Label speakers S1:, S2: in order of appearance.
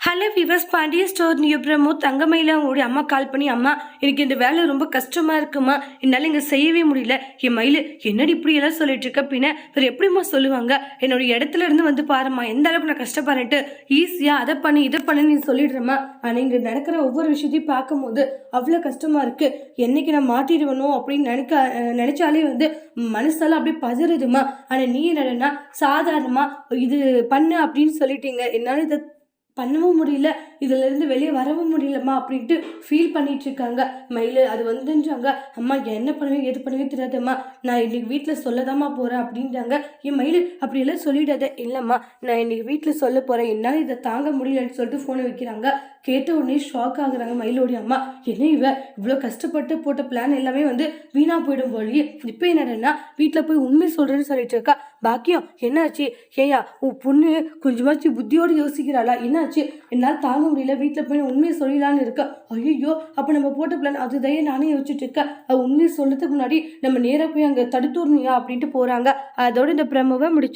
S1: Hello விவஸ் Pandiya store new promo தங்கமயில அவங்களுடைய அம்மா கால் பண்ணி, அம்மா எனக்கு இந்த வேலை ரொம்ப கஷ்டமா இருக்குமா, என்னால் இங்கே செய்யவே முடியல. என் மயில் என்னடி இப்படி எல்லாம் சொல்லிட்டு இருக்க, பின்ன வேறு எப்படிம்மா சொல்லுவாங்க, என்னுடைய இடத்துல இருந்து வந்து பாருமா எந்த அளவுக்கு நான் கஷ்டப்படுறேன்ட்டு, ஈஸியாக அதை பண்ணி இதை பண்ணி நீ சொல்லிடுறேம்மா. ஆனால் இங்கே நடக்கிற ஒவ்வொரு விஷயத்தையும் பார்க்கும்போது அவ்வளோ கஷ்டமாக இருக்குது. என்னைக்கு நான் மாட்டிடுவனோ அப்படின்னு நினச்சாலே வந்து மனசால அப்படியே பதறுதுமா. ஆனால் நீ என்னடனா சாதாரணமாக இது பண்ணு அப்படின்னு சொல்லிட்டீங்க. என்னால் இதை பண்ணவும் முடியல, இதுல இருந்து வெளியே வரவும் முடியலம்மா அப்படின்ட்டு ஃபீல் பண்ணிட்டு இருக்காங்க. மயில் அது வந்துன்றாங்க, அம்மா என்ன பண்ணுவேன் எது பண்ணுவேன் தெரியாதம்மா, நான் இன்னைக்கு வீட்டில் சொல்லதாம்மா போகிறேன் அப்படின்றாங்க. என் மயில் அப்படியெல்லாம் சொல்லிடாத. இல்லைம்மா நான் இன்னைக்கு வீட்டில் சொல்ல போகிறேன், என்னால் இதை தாங்க முடியலன்னு சொல்லிட்டு ஃபோனை வைக்கிறாங்க. கேட்ட உடனே ஷாக் ஆகுறாங்க மயிலோடைய அம்மா. என்ன இவ்வளோ கஷ்டப்பட்டு போட்ட பிளான் எல்லாமே வந்து வீணா போயிடும் போலியே, இப்போ என்னடனா வீட்டில் போய் உண்மை சொல்கிறேன்னு சொல்லிட்டு இருக்கா. பாக்கியம் என்னாச்சு, ஏயா உன் பொண்ணு கொஞ்சமாச்சு புத்தியோடு யோசிக்கிறாளா, என்னாச்சு, என்னால் தாங்க முடியல, வீட்டில் போய் உண்மையை சொல்லலான்னு இருக்கா. ஐயோ அப்போ நம்ம போட்ட பிளான் அதுதான் நானே யோசிச்சுட்டு இருக்கேன், உண்மையை சொல்றதுக்கு முன்னாடி நம்ம நேராக போய் அங்கே தடுத்துடணுயா அப்படின்ட்டு போகிறாங்க. அதோட இந்த பிரமவை முடிச்சு